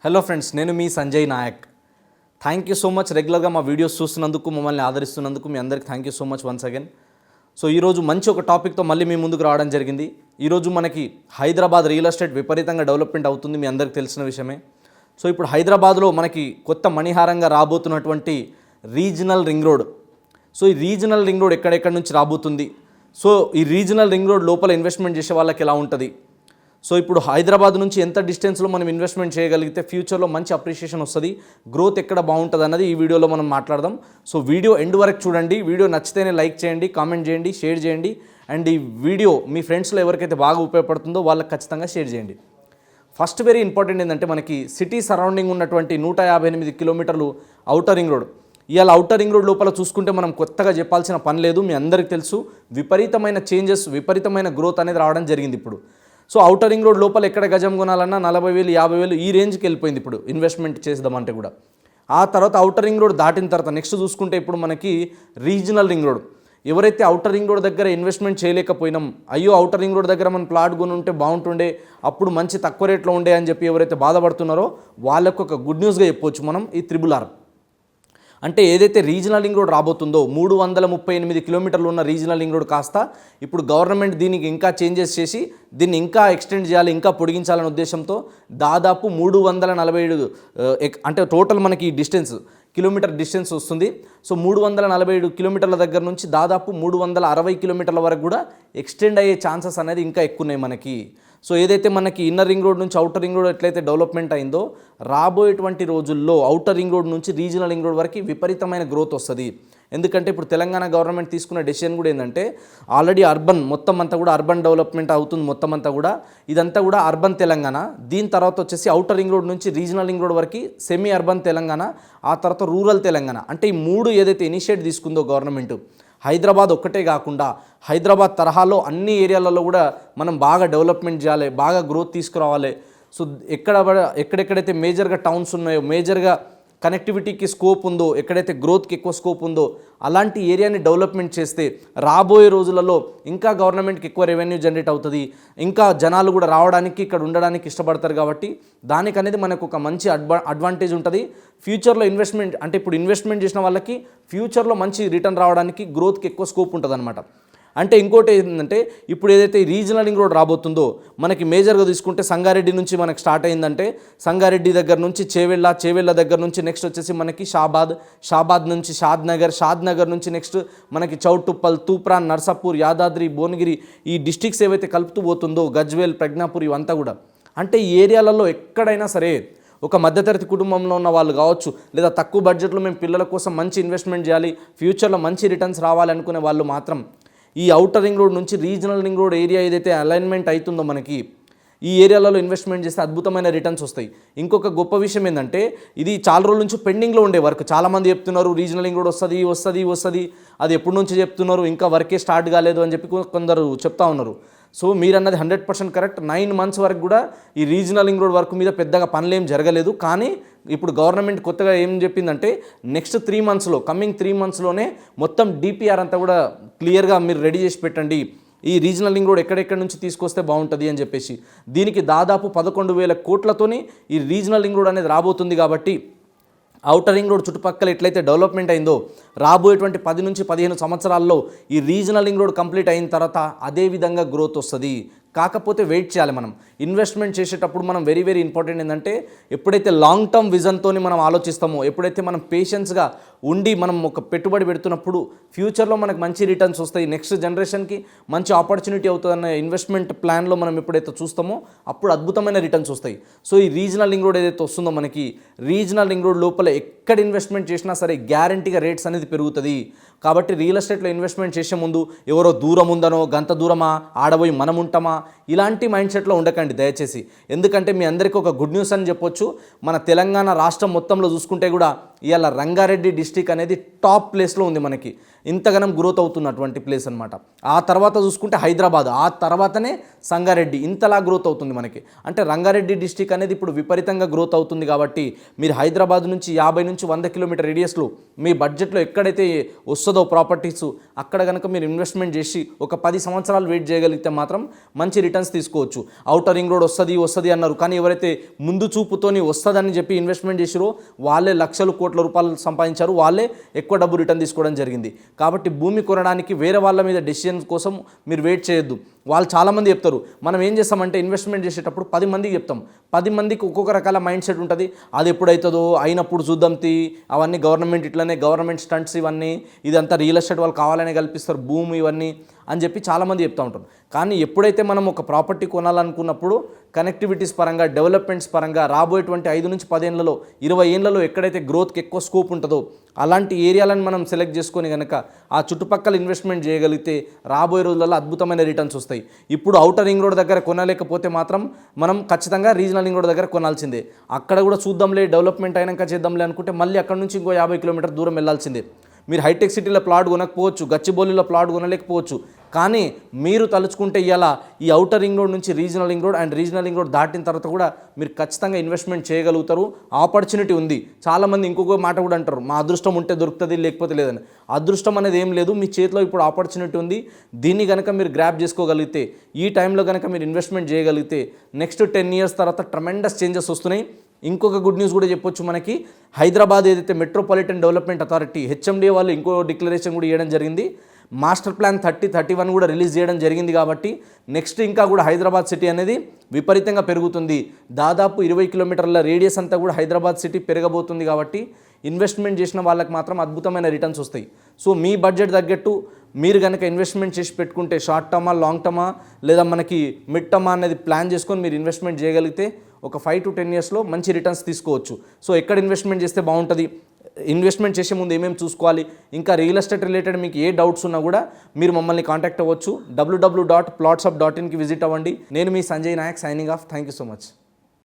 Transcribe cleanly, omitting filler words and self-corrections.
Hello friends, నేను మీ Sanjay Nayak. Thank you so much రెగ్యులర్గా మా వీడియోస్ చూస్తున్నందుకు, మమ్మల్ని ఆదరిస్తున్నందుకు మీ అందరికీ thank you so much once again. So ఈరోజు మంచి ఒక టాపిక్తో మళ్ళీ మీ ముందుకు రావడం జరిగింది. ఈరోజు మనకి హైదరాబాద్ రియల్ ఎస్టేట్ విపరీతంగా డెవలప్మెంట్ అవుతుంది, మీ అందరికీ తెలిసిన విషయమే. సో ఇప్పుడు హైదరాబాద్లో మనకి కొత్త మణిహారంగా రాబోతున్నటువంటి రీజనల్ రింగ్ రోడ్. సో ఈ రీజనల్ రింగ్ రోడ్ ఎక్కడెక్కడి నుంచి రాబోతుంది, సో ఈ రీజనల్ రింగ్ రోడ్ లోపల ఇన్వెస్ట్మెంట్ చేసే వాళ్ళకి ఎలా ఉంటుంది, సో ఇప్పుడు హైదరాబాద్ నుంచి ఎంత డిస్టెన్స్లో మనం ఇన్వెస్ట్మెంట్ చేయగలిగితే ఫ్యూచర్లో మంచి అప్రిషియేషన్ వస్తుంది, గ్రోత్ ఎక్కడ బాగుంటుంది అన్నది ఈ వీడియోలో మనం మాట్లాడదాం. సో వీడియో ఎండ్ వరకు చూడండి. వీడియో నచ్చితేనే లైక్ చేయండి, కామెంట్ చేయండి, షేర్ చేయండి. అండ్ ఈ వీడియో మీ ఫ్రెండ్స్లో ఎవరికైతే బాగా ఉపయోగపడుతుందో వాళ్ళకి ఖచ్చితంగా షేర్ చేయండి. ఫస్ట్ వెరీ ఇంపార్టెంట్ ఏంటంటే మనకి సిటీ సరౌండింగ్ ఉన్నటువంటి 158 కిలోమీటర్లు ఔటర్ రింగ్ రోడ్. ఇవాళ ఔటర్ రింగ్ రోడ్ లోపల చూసుకుంటే మనం కొత్తగా చెప్పాల్సిన పని లేదు, మీ అందరికీ తెలుసు. విపరీతమైన చేంజెస్, విపరీతమైన గ్రోత్ అనేది రావడం జరిగింది ఇప్పుడు. సో ఔటర్ రింగ్ రోడ్ లోపల ఎక్కడ గజం కొనాలన్నా 40,000, 50,000 ఈ రేంజ్కి వెళ్ళిపోయింది ఇప్పుడు ఇన్వెస్ట్మెంట్ చేద్దామంటే కూడా. ఆ తర్వాత ఔటర్ రింగ్ రోడ్ దాటిన తర్వాత నెక్స్ట్ చూసుకుంటే ఇప్పుడు మనకి రీజనల్ రింగ్ రోడ్. ఎవరైతే ఔటర్ రింగ్ రోడ్ దగ్గర ఇన్వెస్ట్మెంట్ చేయలేకపోయినాం, అయ్యో ఔటర్ రింగ్ రోడ్ దగ్గర మనం ప్లాట్ కొని ఉంటే బాగుంటుండే, అప్పుడు మంచి తక్కువ రేట్లో ఉండే అని చెప్పి ఎవరైతే బాధపడుతున్నారో వాళ్ళకు ఒక గుడ్ న్యూస్గా చెప్పొచ్చు మనం. ఈ త్రిబుల్-ఆర్ అంటే ఏదైతే రీజనల్ రింగ్ రోడ్ రాబోతుందో 338 కిలోమీటర్లు ఉన్న రీజనల్ రింగ్ రోడ్ కాస్త ఇప్పుడు గవర్నమెంట్ దీనికి ఇంకా చేంజెస్ చేసి దీన్ని ఇంకా ఎక్స్టెండ్ చేయాలి, ఇంకా పొడిగించాలనే ఉద్దేశంతో దాదాపు 347 అంటే టోటల్ మనకి కిలోమీటర్ డిస్టెన్స్ వస్తుంది. సో 347 కిలోమీటర్ల దగ్గర నుంచి దాదాపు 360 కిలోమీటర్ల వరకు కూడా ఎక్స్టెండ్ అయ్యే ఛాన్సెస్ అనేది ఇంకా ఎక్కువ ఉన్నాయి మనకి. సో ఏదైతే మనకి ఇన్నర్ రింగ్ రోడ్ నుంచి ఔటర్ రింగ్ రోడ్ ఎట్లయితే డెవలప్మెంట్ అయిందో, రాబోయేటువంటి రోజుల్లో ఔటర్ రింగ్ రోడ్ నుంచి రీజనల్ రింగ్ రోడ్ వరకు విపరీతమైన గ్రోత్ వస్తుంది. ఎందుకంటే ఇప్పుడు తెలంగాణ గవర్నమెంట్ తీసుకున్న డెసిషన్ కూడా ఏంటంటే ఆల్రెడీ అర్బన్ మొత్తం అంతా కూడా అర్బన్ డెవలప్మెంట్ అవుతుంది మొత్తం అంతా కూడా. ఇదంతా కూడా అర్బన్ తెలంగాణ. దీని తర్వాత వచ్చేసి ఔటర్ రింగ్ రోడ్ నుంచి రీజనల్ రింగ్ రోడ్ వరకు సెమీ అర్బన్ తెలంగాణ, ఆ తర్వాత రూరల్ తెలంగాణ. అంటే ఈ మూడు ఏదైతే ఇనిషియేట్ తీసుకుందో గవర్నమెంట్, హైదరాబాద్ ఒక్కటే కాకుండా హైదరాబాద్ తరహాలో అన్ని ఏరియాలలో కూడా మనం బాగా డెవలప్మెంట్ చేయాలి, బాగా గ్రోత్ తీసుకురావాలి. సో ఎక్కడెక్కడైతే మేజర్గా టౌన్స్ ఉన్నాయో, మేజర్గా కనెక్టివిటీకి స్కోప్ ఉందో, ఎక్కడైతే గ్రోత్కి ఎక్కువ స్కోప్ ఉందో అలాంటి ఏరియాని డెవలప్మెంట్ చేస్తే రాబోయే రోజులలో ఇంకా గవర్నమెంట్కి ఎక్కువ రెవెన్యూ జనరేట్ అవుతుంది, ఇంకా జనాలు కూడా రావడానికి ఇక్కడ ఉండడానికి ఇష్టపడతారు. కాబట్టి దానికి అనేది మనకు ఒక మంచి అడ్వాంటేజ్ ఉంటుంది. ఫ్యూచర్లో ఇన్వెస్ట్మెంట్ అంటే ఇప్పుడు ఇన్వెస్ట్మెంట్ చేసిన వాళ్ళకి ఫ్యూచర్లో మంచి రిటర్న్ రావడానికి, గ్రోత్కి ఎక్కువ స్కోప్ ఉంటుంది అనమాట. అంటే ఇంకోటి ఏంటంటే ఇప్పుడు ఏదైతే రీజనల్ రింగ్ రోడ్ రాబోతుందో మనకి మేజర్గా తీసుకుంటే సంగారెడ్డి నుంచి మనకి స్టార్ట్ అయిందంటే సంగారెడ్డి దగ్గర నుంచి చేవెళ్ళ దగ్గర నుంచి నెక్స్ట్ వచ్చేసి మనకి షాబాద్ నుంచి షాద్ నగర్ నుంచి నెక్స్ట్ మనకి చౌటుప్పల్, తూప్రాన్, నర్సాపూర్, యాదాద్రి, భువనగిరి ఈ డిస్ట్రిక్ట్స్ ఏవైతే కలుపుతూ పోతుందో, గజ్వేల్, ప్రజ్ఞాపూర్ ఇవంతా కూడా. అంటే ఈ ఏరియాలలో ఎక్కడైనా సరే ఒక మధ్యతరగతి కుటుంబంలో ఉన్న వాళ్ళు కావచ్చు, లేదా తక్కువ బడ్జెట్లో మేము పిల్లల కోసం మంచి ఇన్వెస్ట్మెంట్ చేయాలి, ఫ్యూచర్లో మంచి రిటర్న్స్ రావాలి అనుకునే వాళ్ళు మాత్రం ఈ ఔటర్ రింగ్ రోడ్ నుంచి రీజనల్ రింగ్ రోడ్ ఏరియా ఏదైతే అలైన్మెంట్ అవుతుందో మనకి ఈ ఏరియాలలో ఇన్వెస్ట్మెంట్ చేస్తే అద్భుతమైన రిటర్న్స్ వస్తాయి. ఇంకొక గొప్ప విషయం ఏంటంటే ఇది చాలా రోజుల నుంచి పెండింగ్లో ఉండే వర్క్. చాలామంది చెప్తున్నారు రీజనల్ రింగ్ రోడ్ వస్తుంది, అది ఎప్పటి నుంచి చెప్తున్నారు, ఇంకా వర్కే స్టార్ట్ కాలేదు అని చెప్పి కొందరు చెప్తా ఉన్నారు. సో మీరు అన్నది 100% కరెక్ట్. 9 months వరకు కూడా ఈ రీజనల్ రింగ్ రోడ్ వర్క్ మీద పెద్దగా పనులు ఏం జరగలేదు. కానీ ఇప్పుడు గవర్నమెంట్ కొత్తగా ఏం చెప్పిందంటే నెక్స్ట్ 3 monthsలో, కమింగ్ 3 monthsలోనే మొత్తం డిపిఆర్ అంతా కూడా క్లియర్గా మీరు రెడీ చేసి పెట్టండి, ఈ రీజనల్ రింగ్ రోడ్ ఎక్కడెక్కడి నుంచి తీసుకొస్తే బాగుంటుంది అని చెప్పేసి. దీనికి దాదాపు 11,000 కోట్లతోని ఈ రీజనల్ రింగ్ రోడ్ అనేది రాబోతుంది. కాబట్టి ఔటర్ రింగ్ రోడ్ చుట్టుపక్కల ఎట్లయితే డెవలప్మెంట్ అయిందో రాబోయేటువంటి 10 నుంచి 15 సంవత్సరాల్లో ఈ రీజనల్ రింగ్ రోడ్ కంప్లీట్ అయిన తర్వాత అదే విధంగా గ్రోత్ వస్తుంది. కాకపోతే వెయిట్ చేయాలి. మనం ఇన్వెస్ట్మెంట్ చేసేటప్పుడు మనం వెరీ ఇంపార్టెంట్ ఏంటంటే ఎప్పుడైతే లాంగ్ టర్మ్ విజన్తో మనం ఆలోచిస్తామో, ఎప్పుడైతే మనం పేషెన్స్గా ఉండి మనం ఒక పెట్టుబడి పెడుతున్నప్పుడు ఫ్యూచర్లో మనకు మంచి రిటర్న్స్ వస్తాయి, నెక్స్ట్ జనరేషన్కి మంచి ఆపర్చునిటీ అవుతుందన్న ఇన్వెస్ట్మెంట్ ప్లాన్లో మనం ఎప్పుడైతే చూస్తామో అప్పుడు అద్భుతమైన రిటర్న్స్ వస్తాయి. సో ఈ రీజనల్ రింగ్ రోడ్ ఏదైతే వస్తుందో మనకి రీజనల్ రింగ్ రోడ్ లోపల ఎక్కడ ఇన్వెస్ట్మెంట్ చేసినా సరే గ్యారంటీగా రేట్స్ అనేది పెరుగుతుంది. కాబట్టి రియల్ ఎస్టేట్లో ఇన్వెస్ట్మెంట్ చేసే ముందు ఎవరో దూరం ఉందనో, గంత దూరమా, ఆడబోయి మనం ఉంటామా, ఇలాంటి మైండ్ సెట్లో ఉండకండి దయచేసి. ఎందుకంటే మీ అందరికీ ఒక గుడ్ న్యూస్ అని చెప్పొచ్చు. మన తెలంగాణ రాష్ట్రం మొత్తంలో చూసుకుంటే కూడా ఇవాళ రంగారెడ్డి డిస్టిక్ అనేది టాప్ ప్లేస్లో ఉంది మనకి, ఇంతగానం గ్రోత్ అవుతున్నటువంటి ప్లేస్ అనమాట. ఆ తర్వాత చూసుకుంటే హైదరాబాద్, ఆ తర్వాతనే సంగారెడ్డి, ఇంతలా గ్రోత్ అవుతుంది మనకి. అంటే రంగారెడ్డి డిస్టిక్ అనేది ఇప్పుడు విపరీతంగా గ్రోత్ అవుతుంది కాబట్టి మీరు హైదరాబాద్ నుంచి 50 నుంచి 100 కిలోమీటర్ రేడియస్లో మీ బడ్జెట్లో ఎక్కడైతే వస్తుందో ప్రాపర్టీస్ అక్కడ కనుక మీరు ఇన్వెస్ట్మెంట్ చేసి ఒక 10 సంవత్సరాలు వెయిట్ చేయగలిగితే మాత్రం మంచి రిటర్న్స్ తీసుకోవచ్చు. ఔటర్ రింగ్ రోడ్ వస్తుంది అన్నారు, కానీ ఎవరైతే ముందు చూపుతోని వస్తుందని చెప్పి ఇన్వెస్ట్మెంట్ చేసిరో వాళ్ళే లక్షలు కోట్ల రూపాయలు సంపాదించారు, వాళ్ళే ఎక్కువ డబ్బు రిటర్న్ తీసుకోవడం జరిగింది. కాబట్టి భూమి కొనడానికి వేరే వాళ్ళ మీద డెసిషన్ కోసం మీరు వెయిట్ చేయొద్దు. వాళ్ళు చాలామంది చెప్తారు, మనం ఏం చేస్తామంటే ఇన్వెస్ట్మెంట్ చేసేటప్పుడు 10 మందికి చెప్తాం, 10 మందికి ఒక్కొక్క రకాల మైండ్ సెట్ ఉంటుంది. అది ఎప్పుడైతుందో అయినప్పుడు చూద్దాం అవన్నీ గవర్నమెంట్ ఇట్లనే గవర్నమెంట్ స్టంట్స్ ఇవన్నీ, ఇదంతా రియల్ ఎస్టేట్ వాళ్ళు కావాలనే కల్పిస్తారు భూమి ఇవన్నీ అని చెప్పి చాలామంది చెప్తూ ఉంటారు. కానీ ఎప్పుడైతే మనం ఒక ప్రాపర్టీ కొనాలనుకున్నప్పుడు కనెక్టివిటీస్ పరంగా, డెవలప్మెంట్స్ పరంగా రాబోయేటువంటి 5 నుంచి 10 ఏళ్లలో 20 ఏళ్లలో ఎక్కడైతే గ్రోత్కి ఎక్కువ స్కోప్ ఉంటుందో అలాంటి ఏరియాలను మనం సెలెక్ట్ చేసుకొని కనుక ఆ చుట్టుపక్కల ఇన్వెస్ట్మెంట్ చేయగలిగితే రాబోయే రోజులలో అద్భుతమైన రిటర్న్స్ వస్తాయి. ఇప్పుడు ఔటర్ రింగ్ రోడ్ దగ్గర కొనలేకపోతే మాత్రం మనం ఖచ్చితంగా రీజనల్ రింగ్ రోడ్ దగ్గర కొనాల్సిందే. అక్కడ కూడా చూద్దాంలే, డెవలప్మెంట్ అయినాక చేద్దాంలే అనుకుంటే మళ్ళీ అక్కడ నుంచి ఇంకో 50 కిలోమీటర్ దూరం వెళ్ళాల్సిందే. మీరు హైటెక్ సిటీలో ప్లాట్ కొనకపోవచ్చు, గచ్చిబౌలిలో ప్లాట్ కొనలేకపోవచ్చు, కానీ మీరు తలుచుకుంటే ఇలా ఈ ఔటర్ రింగ్ రోడ్ నుంచి regional ring road and regional ring road దాటిన తర్వాత కూడా మీరు ఖచ్చితంగా ఇన్వెస్ట్మెంట్ చేయగలుగుతారు. ఆపర్చునిటీ ఉంది. చాలామంది ఇంకొక మాట కూడా అంటారు, మా అదృష్టం ఉంటే దొరుకుతుంది లేకపోతే లేదని. అదృష్టం అనేది ఏం లేదు, మీ చేతిలో ఇప్పుడు ఆపర్చునిటీ ఉంది. దీన్ని కనుక మీరు గ్రాప్ చేసుకోగలిగితే, ఈ టైంలో కనుక మీరు ఇన్వెస్ట్మెంట్ చేయగలిగితే నెక్స్ట్ 10 ఇయర్స్ తర్వాత ట్రమెండస్ చేంజెస్ వస్తున్నాయి. ఇంకొక గుడ్ న్యూస్ కూడా చెప్పొచ్చు, మనకి హైదరాబాద్ ఏదైతే మెట్రోపాలిటన్ డెవలప్మెంట్ అథారిటీ హెచ్ఎండిఏ వాళ్ళు ఇంకో డిక్లరేషన్ కూడా ఇవ్వడం జరిగింది. మాస్టర్ ప్లాన్ 3031 కూడా రిలీజ్ చేయడం జరిగింది. కాబట్టి నెక్స్ట్ ఇంకా కూడా హైదరాబాద్ సిటీ అనేది విపరీతంగా పెరుగుతుంది. దాదాపు 20 కిలోమీటర్ల రేడియస్ అంతా కూడా హైదరాబాద్ సిటీ పెరగబోతుంది. కాబట్టి ఇన్వెస్ట్మెంట్ చేసిన వాళ్ళకి మాత్రం అద్భుతమైన రిటర్న్స్ వస్తాయి. సో మీ బడ్జెట్ తగ్గట్టు మీరు కనుక ఇన్వెస్ట్మెంట్ చేసి పెట్టుకుంటే, షార్ట్ టర్మా, లాంగ్ టర్మా, లేదా మనకి మిడ్ టర్మా అనేది ప్లాన్ చేసుకొని మీరు ఇన్వెస్ట్మెంట్ చేయగలిగితే ఒక 5 to 10 ఇయర్స్లో మంచి రిటర్న్స్ తీసుకోవచ్చు. సో ఎక్కడ ఇన్వెస్ట్మెంట్ చేస్తే బాగుంటుంది, ఇన్వెస్ట్మెంట్ చేసే ముందు ఏమేమి చూసుకోవాలి, ఇంకా రియల్ ఎస్టేట్ రిలేటెడ్ మీకు ఏ డౌట్స్ ఉన్నా కూడా మీరు మమ్మల్ని కాంటాక్ట్ అవ్వచ్చు. www.plotsup.in కి విజిట్ అవ్వండి. నేను మీ Sanjay Nayak, signing off. Thank you so much.